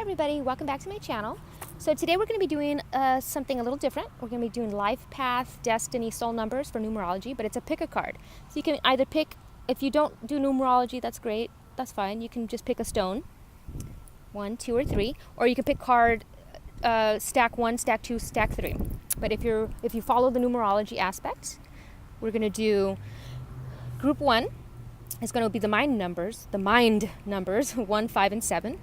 everybody, welcome back to my channel. So today we're going to be doing something a little different. We're going to be doing life path, destiny, soul numbers for numerology, but it's a pick a card. So you can either pick, if you don't do numerology, that's great, that's fine. You can just pick a stone, 1, 2, or 3, or you can pick card stack 1, stack 2, stack 3. But if you follow the numerology aspect, we're going to do group 1 is going to be the mind numbers, 1, 5, and 7.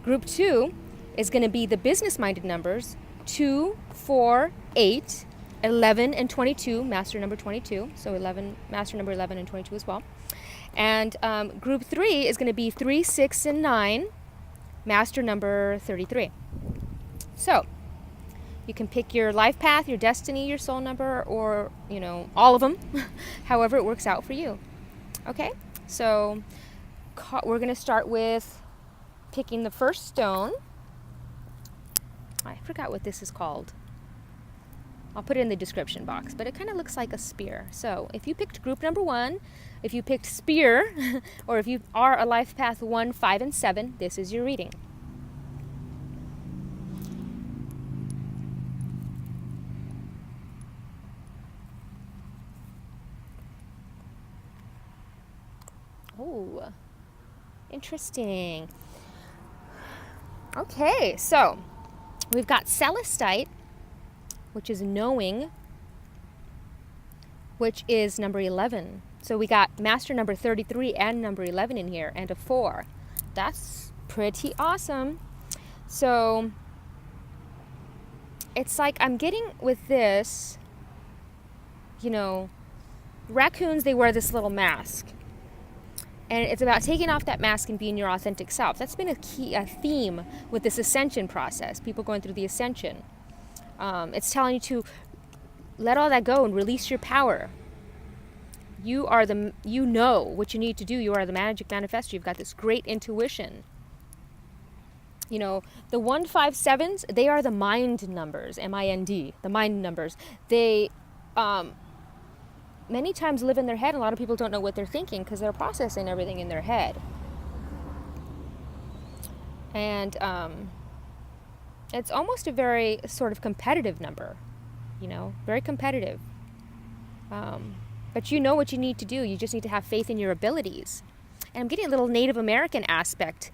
Group 2 is going to be the business-minded numbers, 2, 4, 8, 11, and 22, master number 22. So 11, master number 11 and 22 as well. And group 3 is going to be 3, 6, and 9, master number 33. So you can pick your life path, your destiny, your soul number, or, all of them, however it works out for you. Okay, so we're going to start with picking the first stone. I forgot what this is called. I'll put it in the description box, but it kind of looks like a spear. So if you picked group number 1, if you picked spear, or if you are a life path 1, 5, and 7, this is your reading. Oh, interesting. Okay, so we've got Celestite, which is knowing, which is number 11. So we got master number 33 and number 11 in here, and a 4. That's pretty awesome. So it's like I'm getting with this, raccoons, they wear this little mask. And it's about taking off that mask and being your authentic self. That's been a theme with this ascension process, people going through the ascension. It's telling you to let all that go and release your power. You know what you need to do. You are the magic manifestor. You've got this great intuition. The 1, 5, 7s, they are the mind numbers, M-I-N-D, the mind numbers. They many times live in their head. A lot of people don't know what they're thinking because they're processing everything in their head. And it's almost a very sort of competitive number, very competitive. But you know what you need to do. You just need to have faith in your abilities. And I'm getting a little Native American aspect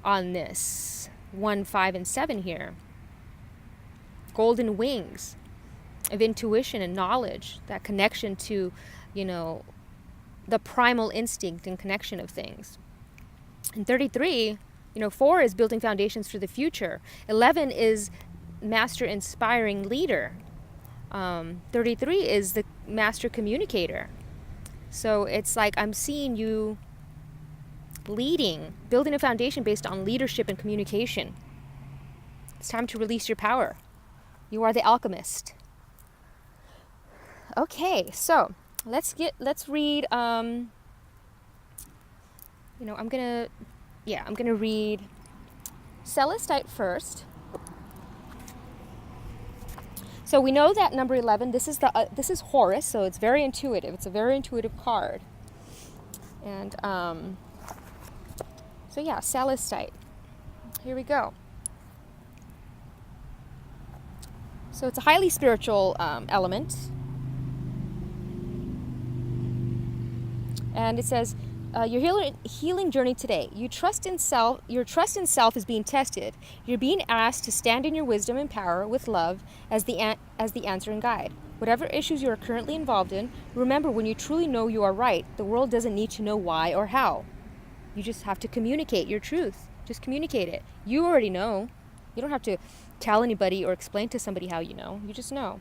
on this 1, 5, and 7 here. Golden wings of intuition and knowledge, that connection to, the primal instinct and connection of things. And 33, 4 is building foundations for the future. 11 is master inspiring leader. 33 is the master communicator. So it's like I'm seeing you leading, building a foundation based on leadership and communication. It's time to release your power. You are the alchemist. Okay, so let's read, I'm gonna read Celestite first. So we know that number 11, this is Horus, so it's very intuitive. It's a very intuitive card. And, so yeah, Celestite. Here we go. So it's a highly spiritual element. And it says, your healing journey today. Your trust in self is being tested. You're being asked to stand in your wisdom and power with love as the answer and guide. Whatever issues you are currently involved in, remember, when you truly know you are right, the world doesn't need to know why or how. You just have to communicate your truth. Just communicate it. You already know. You don't have to tell anybody or explain to somebody how you know. You just know.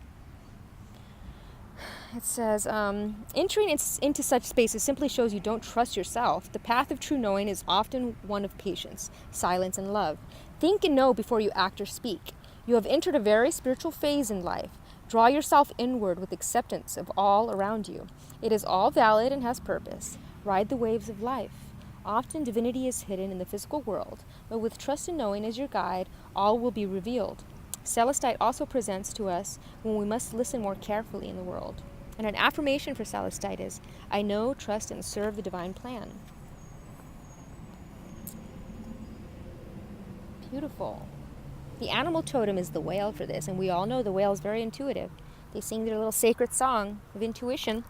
It says, entering into such spaces simply shows you don't trust yourself. The path of true knowing is often one of patience, silence, and love. Think and know before you act or speak. You have entered a very spiritual phase in life. Draw yourself inward with acceptance of all around you. It is all valid and has purpose. Ride the waves of life. Often divinity is hidden in the physical world, but with trust and knowing as your guide, all will be revealed. Celestite also presents to us when we must listen more carefully in the world. And an affirmation for Celestite is, I know, trust, and serve the divine plan. Beautiful. The animal totem is the whale for this, and we all know the whale is very intuitive. They sing their little sacred song of intuition.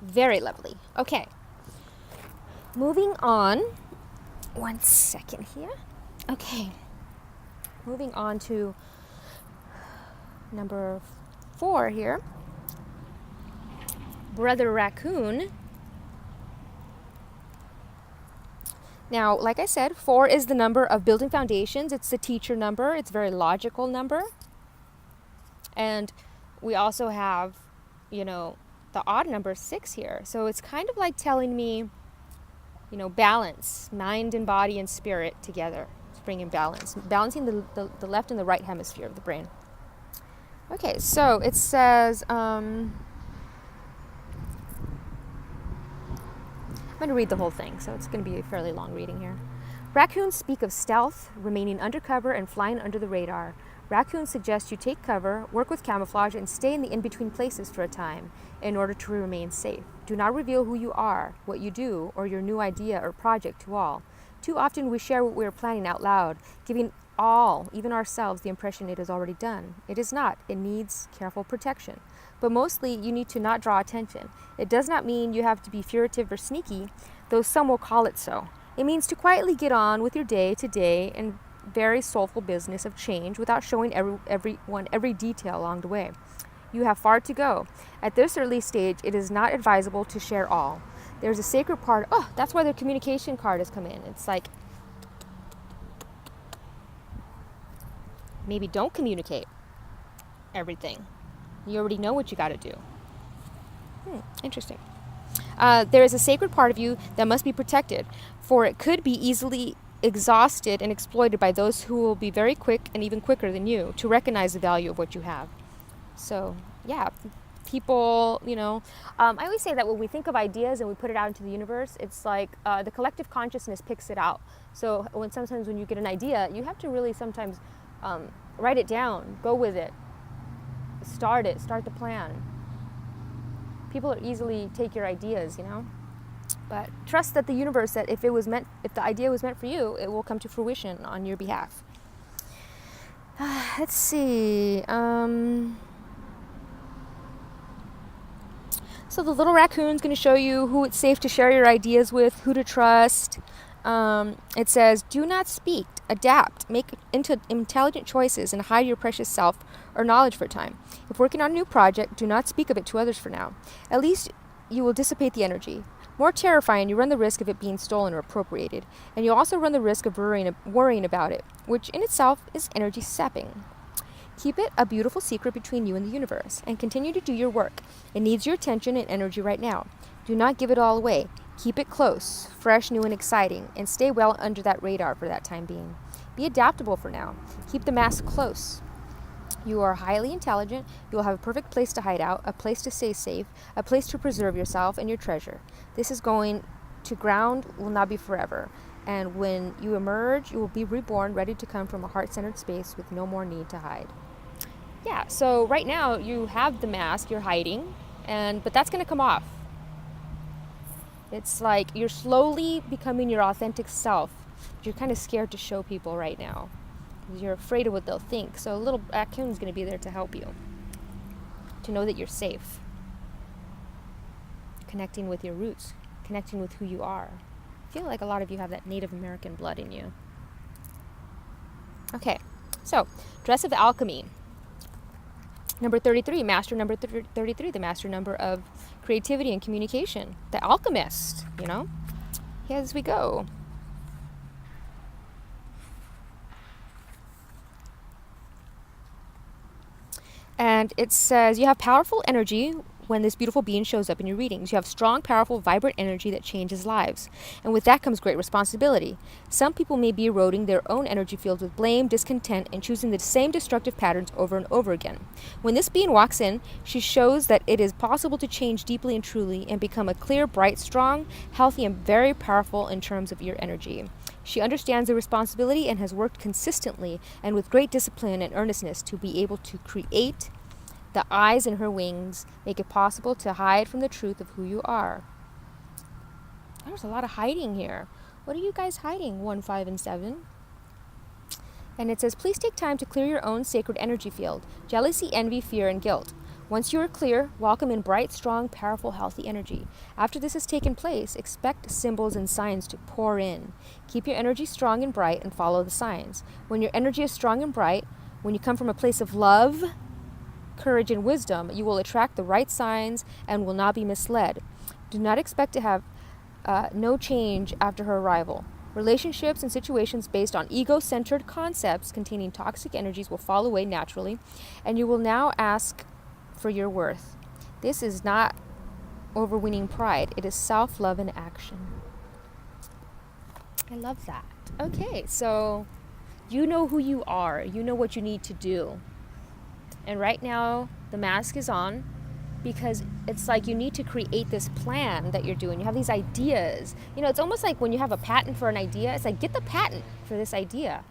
Very lovely. Okay. Moving on. One second here. Okay. Moving on to number 4 here. Brother Raccoon. Now, like I said, 4 is the number of building foundations. It's the teacher number. It's a very logical number. And we also have, the odd number 6 here. So it's kind of like telling me, balance, mind and body and spirit together. It's bringing balance. Balancing the left and the right hemisphere of the brain. Okay, so it says, I'm going to read the whole thing, so it's going to be a fairly long reading here. Raccoons speak of stealth, remaining undercover, and flying under the radar. Raccoons suggest you take cover, work with camouflage, and stay in the in-between places for a time in order to remain safe. Do not reveal who you are, what you do, or your new idea or project to all. Too often we share what we are planning out loud, giving all, even ourselves, the impression it is already done. It is not. It needs careful protection. But mostly, you need to not draw attention. It does not mean you have to be furtive or sneaky, though some will call it so. It means to quietly get on with your day-to-day and very soulful business of change without showing everyone every detail along the way. You have far to go. At this early stage, it is not advisable to share all. There's a sacred part. Oh, that's why the communication card has come in. It's like, maybe don't communicate everything. You already know what you got to do. Interesting. There is a sacred part of you that must be protected, for it could be easily exhausted and exploited by those who will be very quick and even quicker than you to recognize the value of what you have. So, yeah, people, I always say that when we think of ideas and we put it out into the universe, it's like the collective consciousness picks it out. So sometimes when you get an idea, you have to really sometimes write it down, go with it, start the plan. People easily take your ideas, but trust that the universe, that if the idea was meant for you, it will come to fruition on your behalf. Let's see. So the little raccoon's going to show you who it's safe to share your ideas with, who to trust. It says, do not speak, adapt, make intelligent choices, and hide your precious self or knowledge for a time. If working on a new project, do not speak of it to others for now. At least you will dissipate the energy. More terrifying, you run the risk of it being stolen or appropriated, and you also run the risk of worrying about it, which in itself is energy sapping. Keep it a beautiful secret between you and the universe, and continue to do your work. It needs your attention and energy right now. Do not give it all away. Keep it close, fresh, new, and exciting, and stay well under that radar for that time being. Be adaptable for now. Keep the mask close. You are highly intelligent. You will have a perfect place to hide out, a place to stay safe, a place to preserve yourself and your treasure. This is going to ground, will not be forever. And when you emerge, you will be reborn, ready to come from a heart-centered space with no more need to hide. Yeah, so right now you have the mask, you're hiding, but that's going to come off. It's like you're slowly becoming your authentic self. You're kind of scared to show people right now. You're afraid of what they'll think. So a little raccoon's going to be there to help you, to know that you're safe. Connecting with your roots, connecting with who you are. I feel like a lot of you have that Native American blood in you. Okay, so Dress of Alchemy. Number 33, master number 33, the master number of creativity and communication. The alchemist, Here as we go. And it says, you have powerful energy when this beautiful being shows up in your readings. You have strong, powerful, vibrant energy that changes lives. And with that comes great responsibility. Some people may be eroding their own energy fields with blame, discontent, and choosing the same destructive patterns over and over again. When this being walks in, she shows that it is possible to change deeply and truly and become a clear, bright, strong, healthy, and very powerful in terms of your energy. She understands the responsibility and has worked consistently and with great discipline and earnestness to be able to create. The eyes in her wings make it possible to hide from the truth of who you are. There's a lot of hiding here. What are you guys hiding, 1, 5, and 7? And it says, please take time to clear your own sacred energy field, jealousy, envy, fear, and guilt. Once you are clear, welcome in bright, strong, powerful, healthy energy. After this has taken place, expect symbols and signs to pour in. Keep your energy strong and bright and follow the signs. When your energy is strong and bright, when you come from a place of love, courage, and wisdom, you will attract the right signs and will not be misled. Do not expect to have no change after her arrival. Relationships and situations based on ego-centered concepts containing toxic energies will fall away naturally, and you will now ask for your worth. This is not overweening pride. It is self-love in action. I love that. Okay, so you know who you are. You know what you need to do. And right now, the mask is on, because it's like you need to create this plan that you're doing. You have these ideas. You know, it's almost like when you have a patent for an idea, it's like, get the patent for this idea.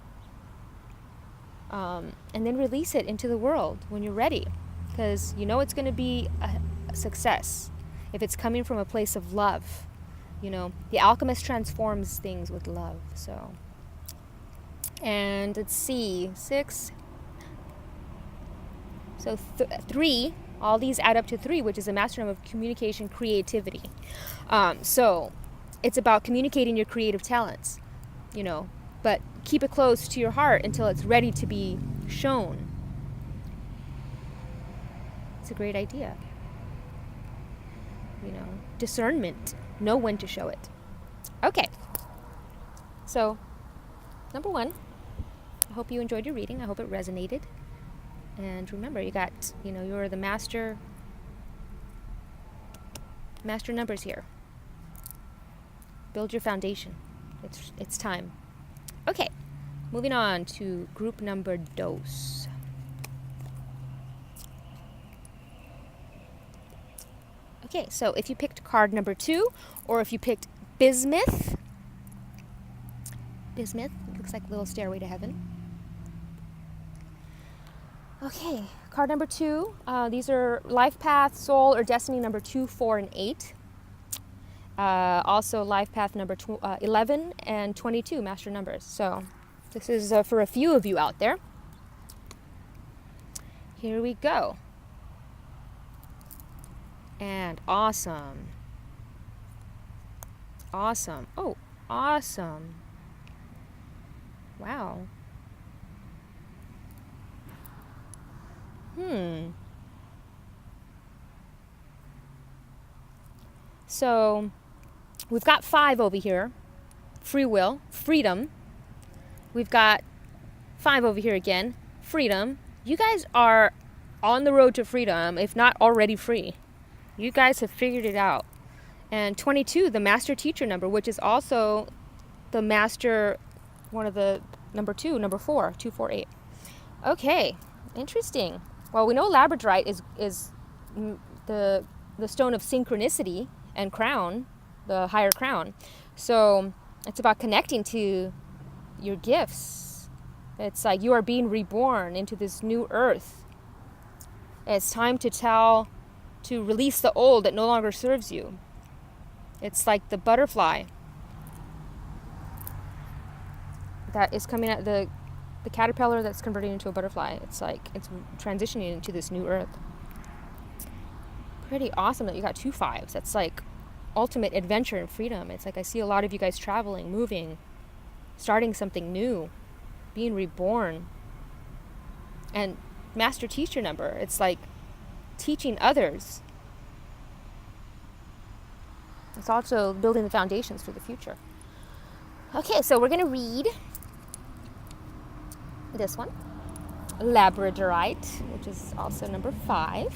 And then release it into the world when you're ready. Because you know it's going to be a success if it's coming from a place of love. You know, the alchemist transforms things with love. So, and let's see, 6. So 3. All these add up to 3, which is a master number of communication, creativity. So it's about communicating your creative talents, you know, but keep it close to your heart until it's ready to be shown. It's a great idea. You know, discernment. Know when to show it. Okay. So, number 1, I hope you enjoyed your reading. I hope it resonated. And remember, you're the master numbers here. Build your foundation. It's time. Okay, moving on to group number 2. Okay, so if you picked card number 2, or if you picked bismuth, looks like a little stairway to heaven. Okay, card number 2. These are life path, soul, or destiny number 2, 4, and 8. Also life path number 11 and 22, master numbers. So this is for a few of you out there. Here we go. And awesome. Awesome. Oh, awesome. Wow. So we've got 5 over here. Free will, freedom. We've got 5 over here again. Freedom. You guys are on the road to freedom, if not already free. You guys have figured it out. And 22, the master teacher number, which is also the master, one of the number 4, 2, 4, 8. Okay, interesting. Well, we know labradorite is the stone of synchronicity and crown, the higher crown. So it's about connecting to your gifts. It's like you are being reborn into this new earth. It's time to release the old that no longer serves you. It's like the butterfly that is coming out, the caterpillar that's converting into a butterfly. It's like it's transitioning into this new earth. Pretty awesome that you got 2 5s. That's like ultimate adventure and freedom. It's like I see a lot of you guys traveling, moving, starting something new, being reborn. And master teacher number, it's like teaching others. It's also building the foundations for the future. Okay, so we're going to read this one, labradorite, which is also number 5.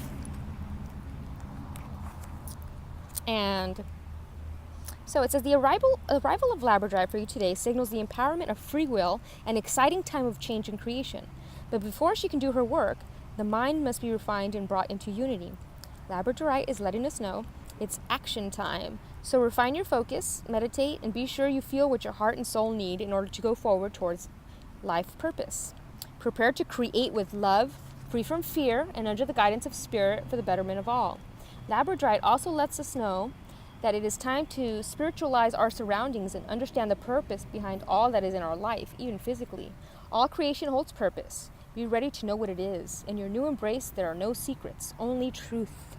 And so it says, the arrival of labradorite for you today signals the empowerment of free will and exciting time of change and creation. But before she can do her work, the mind must be refined and brought into unity. Labradorite is letting us know it's action time. So refine your focus, meditate, and be sure you feel what your heart and soul need in order to go forward towards life purpose. Prepare to create with love, free from fear, and under the guidance of spirit for the betterment of all. Labradorite also lets us know that it is time to spiritualize our surroundings and understand the purpose behind all that is in our life, even physically. All creation holds purpose. Be ready to know what it is. In your new embrace, there are no secrets, only truth.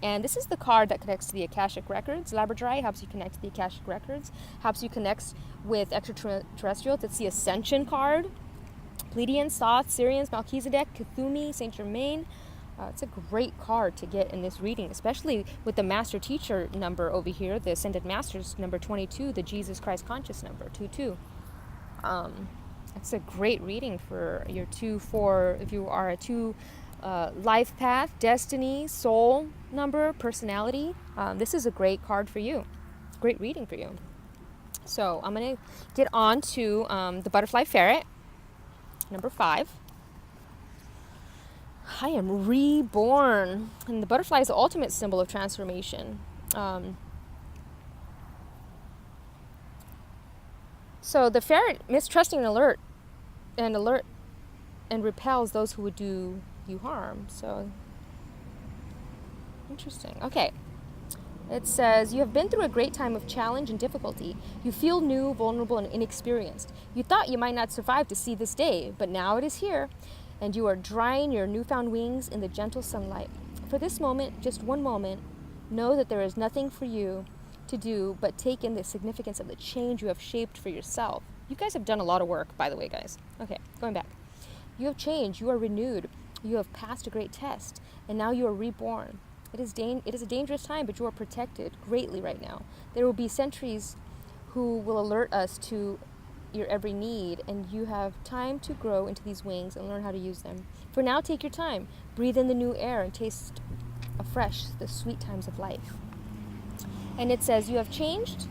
And this is the card that connects to the Akashic Records. Labradorite helps you connect to the Akashic Records, helps you connect with extraterrestrials. It's the Ascension card. Pleiadians, Thoth, Sirians, Melchizedek, Cthulhu, Saint Germain. It's a great card to get in this reading, especially with the Master Teacher number over here, the Ascended Masters number 22, the Jesus Christ Conscious number 22. It's a great reading for your 2-4, if you are a 2 life path, destiny, soul number, personality. This is a great card for you. Great reading for you. So I'm going to get on to the Butterfly Ferret, number 5. I am reborn. And the butterfly is the ultimate symbol of transformation. So the ferret, mistrusting alert and repels those who would do you harm. So interesting. Okay. It says, you have been through a great time of challenge and difficulty. You feel new, vulnerable, and inexperienced. You thought you might not survive to see this day, but now it is here, and you are drying your newfound wings in the gentle sunlight. For this moment, just one moment, know that there is nothing for you to do but take in the significance of the change you have shaped for yourself. You guys have done a lot of work, by the way, guys. Okay, going back. You have changed. You are renewed. You have passed a great test, and now you are reborn. It is a dangerous time, but you are protected greatly right now. There will be sentries who will alert us to your every need, and you have time to grow into these wings and learn how to use them. For now, take your time. Breathe in the new air and taste afresh the sweet times of life. And it says, you have changed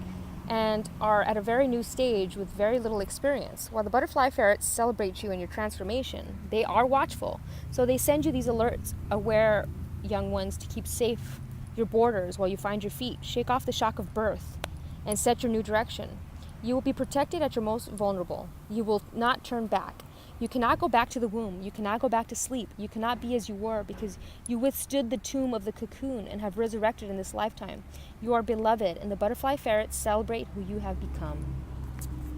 and are at a very new stage with very little experience. While the butterfly ferrets celebrate you in your transformation, they are watchful. So they send you these alerts, aware young ones, to keep safe your borders while you find your feet, shake off the shock of birth, and set your new direction. You will be protected at your most vulnerable. You will not turn back. You cannot go back to the womb. You cannot go back to sleep. You cannot be as you were because you withstood the tomb of the cocoon and have resurrected in this lifetime. You are beloved, and the butterfly ferrets celebrate who you have become.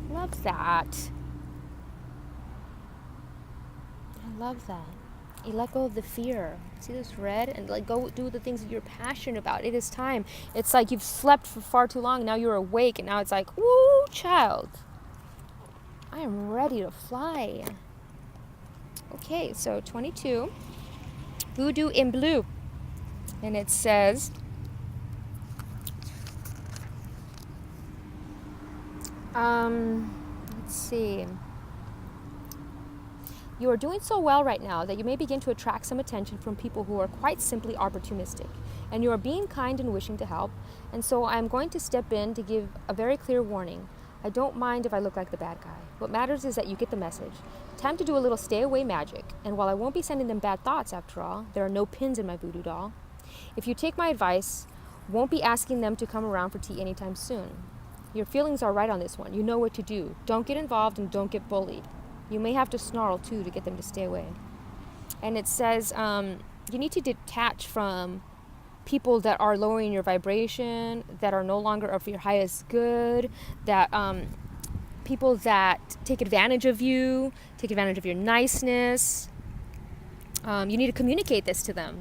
Love that. I love that. You let go of the fear. See this red? And go do the things that you're passionate about. It is time. It's like you've slept for far too long. Now you're awake, and now it's like, woo, child. I am ready to fly. Okay, so 22. Voodoo in blue. And it says, let's see. You are doing so well right now that you may begin to attract some attention from people who are quite simply opportunistic. And you are being kind and wishing to help. And so I'm going to step in to give a very clear warning. I don't mind if I look like the bad guy. What matters is that you get the message. Time to do a little stay away magic. And while I won't be sending them bad thoughts after all, there are no pins in my voodoo doll. If you take my advice, won't be asking them to come around for tea anytime soon. Your feelings are right on this one. You know what to do. Don't get involved and don't get bullied. You may have to snarl, too, to get them to stay away. And it says you need to detach from people that are lowering your vibration, that are no longer of your highest good, that people that take advantage of you, take advantage of your niceness. You need to communicate this to them.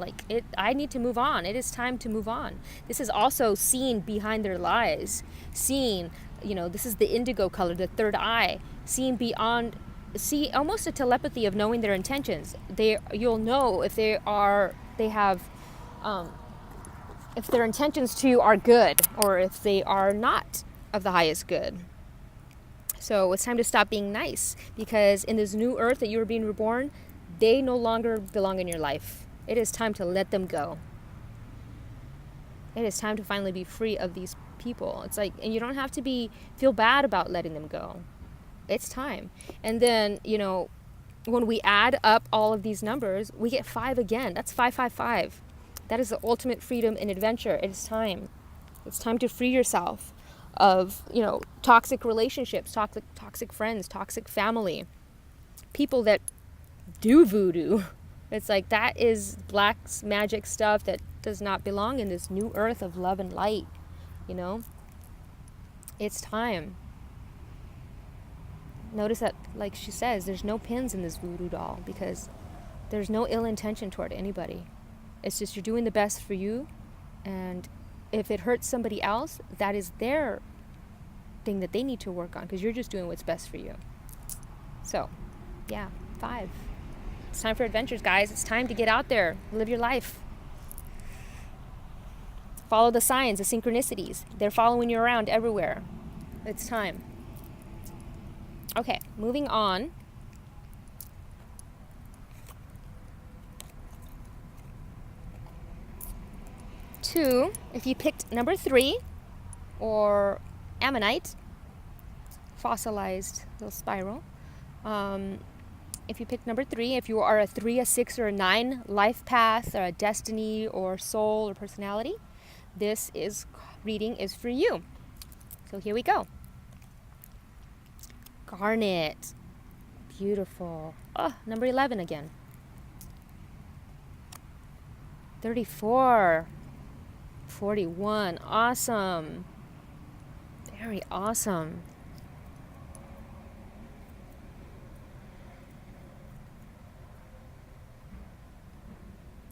I need to move on. It is time to move on. This is also seeing behind their lies. Seeing, this is the indigo color, the third eye. Seeing beyond... See, almost a telepathy of knowing their intentions. You'll know if if their intentions to you are good or if they are not of the highest good. So it's time to stop being nice, because in this new earth that you are being reborn, they no longer belong in your life. It is time to let them go. It is time to finally be free of these people. It's like, and you don't have to feel bad about letting them go. It's time. And then, when we add up all of these numbers, we get 5 again. That's 555. That is the ultimate freedom and adventure. It is time. It's time to free yourself of, toxic relationships, toxic friends, toxic family, people that do voodoo. It's like that is black magic stuff that does not belong in this new earth of love and light, you know? It's time. Notice that, like she says, there's no pins in this voodoo doll because there's no ill intention toward anybody. It's just you're doing the best for you, and if it hurts somebody else, that is their thing that they need to work on because you're just doing what's best for you. So, yeah, 5. It's time for adventures, guys. It's time to get out there, live your life. Follow the signs, the synchronicities. They're following you around everywhere. It's time. Okay, moving on. To, if you picked number 3, or ammonite, fossilized little spiral. If you picked number 3, if you are a 3, a 6, or a 9 life path, or a destiny, or soul, or personality, this reading is for you. So here we go. Garnet. Beautiful. Oh, number 11 again. 34. 41. Awesome. Very awesome.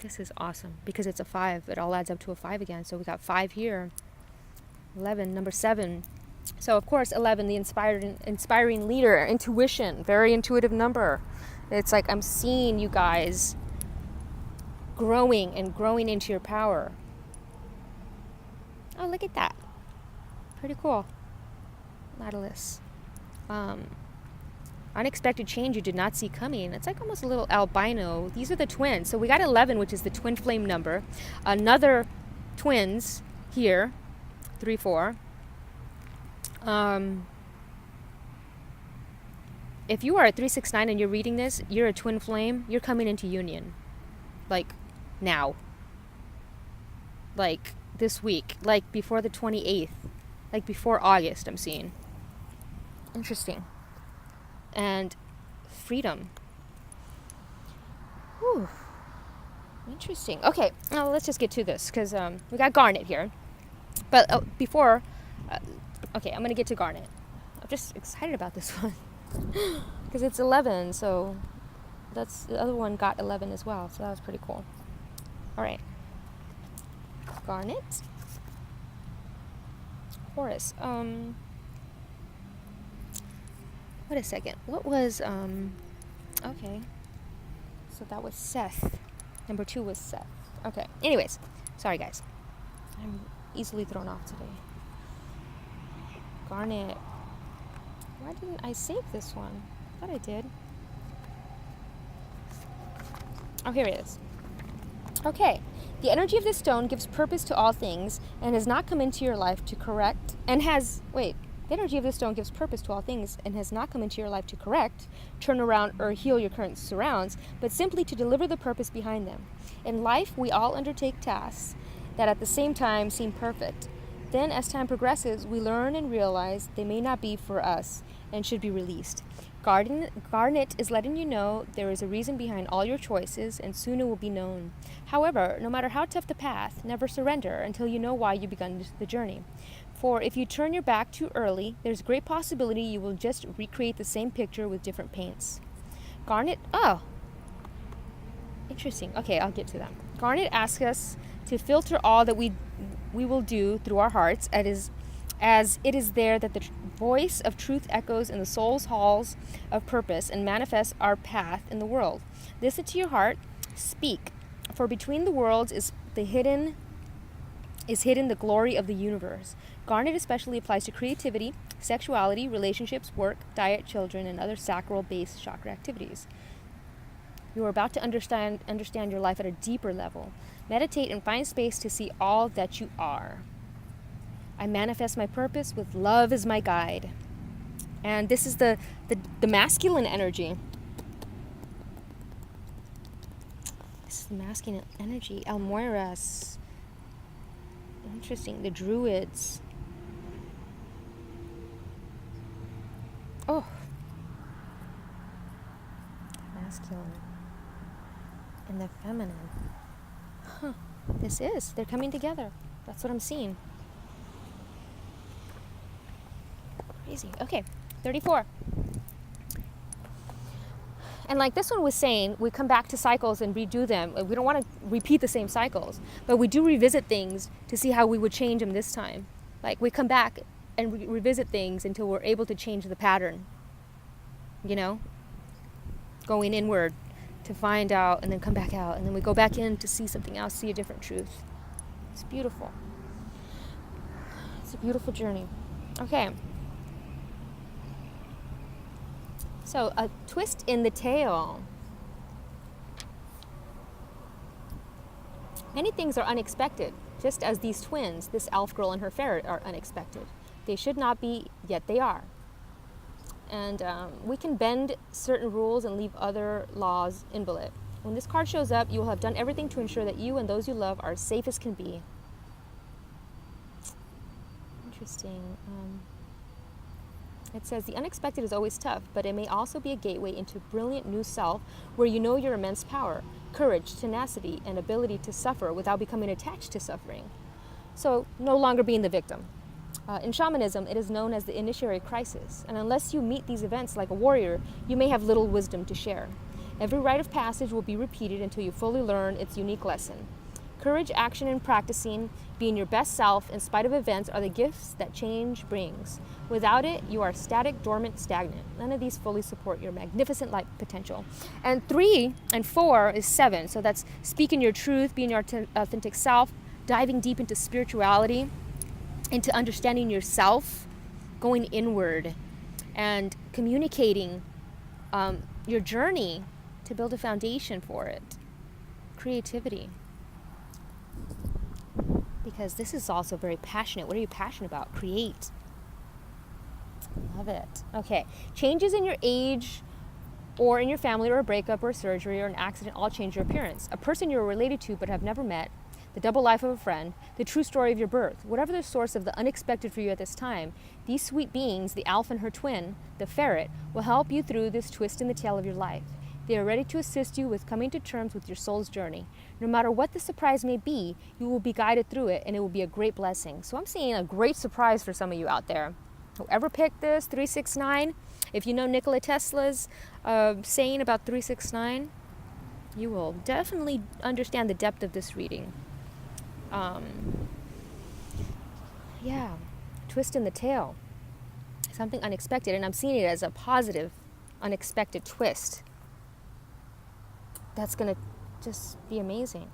This is awesome because it's a 5. It all adds up to a 5 again. So we got 5 here. 11, number 7. So of course 11, the inspiring leader, intuition, very intuitive number. It's like I'm seeing you guys growing and growing into your power. Oh, look at that. Pretty cool. Nautilus. Unexpected change you did not see coming. It's like almost a little albino. These are the twins. So we got 11, which is the twin flame number. Another twins here. 3, 4. If you are a 3, 6, 9 and you're reading this, you're a twin flame. You're coming into union. Like now. Like this week. Like before the 28th. Like before August, I'm seeing. Interesting. And freedom. Whew. Interesting. Okay, well, let's just get to this because we got Garnet here. But before, okay, I'm going to get to Garnet. I'm just excited about this one because it's 11, so the other one got 11 as well, so that was pretty cool. All right. Garnet. Horus. Wait a second. What was, okay. So that was Seth. Number 2 was Seth. Okay. Anyways. Sorry, guys. I'm easily thrown off today. Garnet. Why didn't I save this one? I thought I did. Oh, here it is. Okay. The energy of this stone gives purpose to all things and has not come into your life to correct, the energy of this stone gives purpose to all things and has not come into your life to correct, turn around, or heal your current surrounds, but simply to deliver the purpose behind them. In life, we all undertake tasks that at the same time seem perfect. Then, as time progresses, we learn and realize they may not be for us and should be released. Garnet is letting you know there is a reason behind all your choices, and soon it will be known. However, no matter how tough the path, never surrender until you know why you begun the journey. For if you turn your back too early, there's a great possibility you will just recreate the same picture with different paints. Garnet, oh, interesting. Okay, I'll get to that. Garnet asks us to filter all that we will do through our hearts, as it is there that the voice of truth echoes in the soul's halls of purpose and manifests our path in the world. Listen to your heart, speak, for between the worlds is hidden the glory of the universe. Garnet especially applies to creativity, sexuality, relationships, work, diet, children, and other sacral-based chakra activities. You are about to understand your life at a deeper level. Meditate and find space to see all that you are. I manifest my purpose with love as my guide. And this is the masculine energy. This is the masculine energy. Almoiras. Interesting. The druids. Oh. Masculine. And the feminine. Huh. They're coming together. That's what I'm seeing. Crazy. Okay, 34. And like this one was saying, we come back to cycles and redo them. We don't want to repeat the same cycles, but we do revisit things to see how we would change them this time. Like we come back and revisit things until we're able to change the pattern. You know? Going inward to find out and then come back out. And then we go back in to see something else, see a different truth. It's beautiful. It's a beautiful journey. Okay. So, a twist in the tail. Many things are unexpected, just as these twins, this elf girl and her ferret, are unexpected. They should not be, yet they are. And we can bend certain rules and leave other laws invalid. When this card shows up, you will have done everything to ensure that you and those you love are as safe as can be. Interesting. It says, the unexpected is always tough, but it may also be a gateway into brilliant new self where you know your immense power, courage, tenacity, and ability to suffer without becoming attached to suffering. So, no longer being the victim. In shamanism, it is known as the initiatory crisis, and unless you meet these events like a warrior, you may have little wisdom to share. Every rite of passage will be repeated until you fully learn its unique lesson. Courage, action, and practicing, being your best self in spite of events, are the gifts that change brings. Without it, you are static, dormant, stagnant. None of these fully support your magnificent life potential. And 3 and 4 is 7. So that's speaking your truth, being your authentic self, diving deep into spirituality, into understanding yourself, going inward, and communicating your journey to build a foundation for it. Creativity. Because this is also very passionate. What are you passionate about? Create. Love it. Okay. Changes in your age or in your family, or a breakup or a surgery or an accident all change your appearance. A person you're related to but have never met, the double life of a friend, the true story of your birth. Whatever the source of the unexpected for you at this time, these sweet beings, the elf and her twin, the ferret, will help you through this twist in the tail of your life. They are ready to assist you with coming to terms with your soul's journey. No matter what the surprise may be, you will be guided through it, and it will be a great blessing. So I'm seeing a great surprise for some of you out there. Whoever picked this, 369, if you know Nikola Tesla's saying about 369, you will definitely understand the depth of this reading. Yeah, twist in the tail. Something unexpected, and I'm seeing it as a positive, unexpected twist. That's going to just be amazing.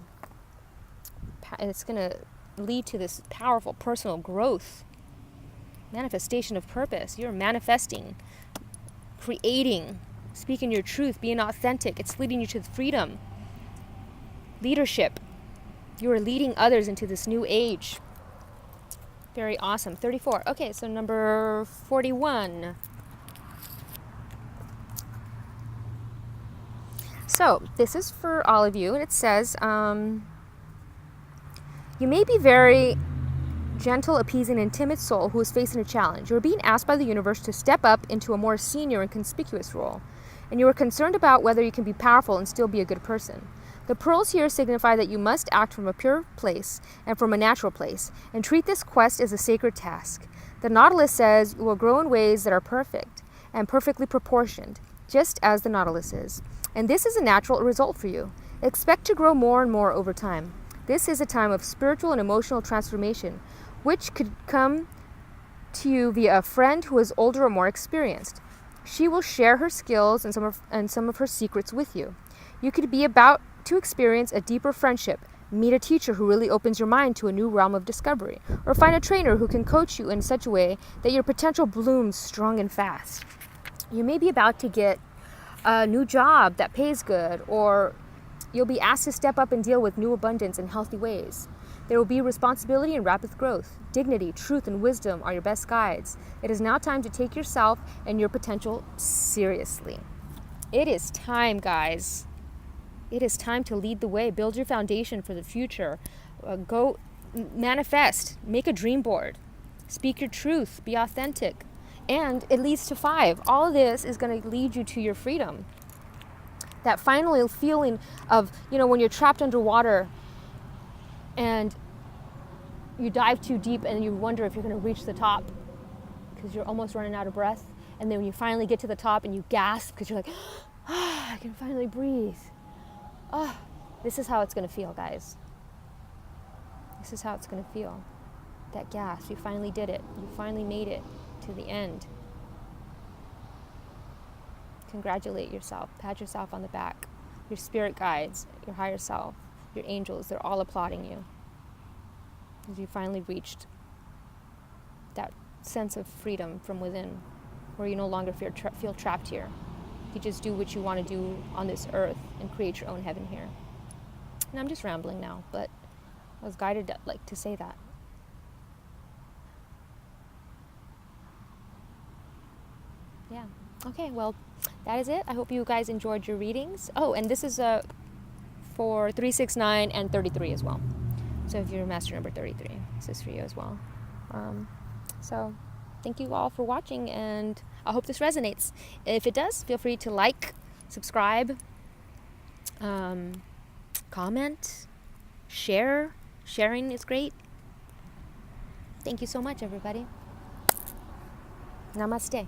And it's going to lead to this powerful personal growth, manifestation of purpose. You're manifesting, creating, speaking your truth, being authentic. It's leading you to freedom, leadership. You are leading others into this new age. Very awesome. 34. Okay, so number 41. So this is for all of you, and it says, you may be very gentle, appeasing, and timid soul who is facing a challenge. You are being asked by the universe to step up into a more senior and conspicuous role, and you are concerned about whether you can be powerful and still be a good person. The pearls here signify that you must act from a pure place and from a natural place, and treat this quest as a sacred task. The nautilus says you will grow in ways that are perfect and perfectly proportioned, just as the nautilus is. And this is a natural result for you. Expect to grow more and more over time. This is a time of spiritual and emotional transformation, which could come to you via a friend who is older or more experienced. She will share her skills and some of her secrets with you. You could be about to experience a deeper friendship, meet a teacher who really opens your mind to a new realm of discovery, or find a trainer who can coach you in such a way that your potential blooms strong and fast. You may be about to get a new job that pays good, or you'll be asked to step up and deal with new abundance in healthy ways. There will be responsibility and rapid growth. Dignity, truth, and wisdom are your best guides. It is now time to take yourself and your potential seriously. It is time, guys. It is time to lead the way. Build your foundation for the future. Go manifest. Make a dream board. Speak your truth. Be authentic. And it leads to 5. All of this is going to lead you to your freedom. That final feeling of, when you're trapped underwater and you dive too deep and you wonder if you're going to reach the top because you're almost running out of breath. And then when you finally get to the top and you gasp because you're like, I can finally breathe. This is how it's going to feel, guys. This is how it's going to feel. That gasp. You finally did it. You finally made it to the end. Congratulate yourself. Pat yourself on the back. Your spirit guides, your higher self, your angels, they're all applauding you. Because you finally reached that sense of freedom from within, where you no longer feel trapped here. You just do what you want to do on this earth and create your own heaven here. And I'm just rambling now, but I was guided to say that. Yeah. Okay, well, that is it. I hope you guys enjoyed your readings. Oh, and this is for 369 and 33 as well. So if you're master number 33, this is for you as well. So thank you all for watching, and I hope this resonates. If it does, feel free to like, subscribe, comment, share. Sharing is great. Thank you so much, everybody. Namaste.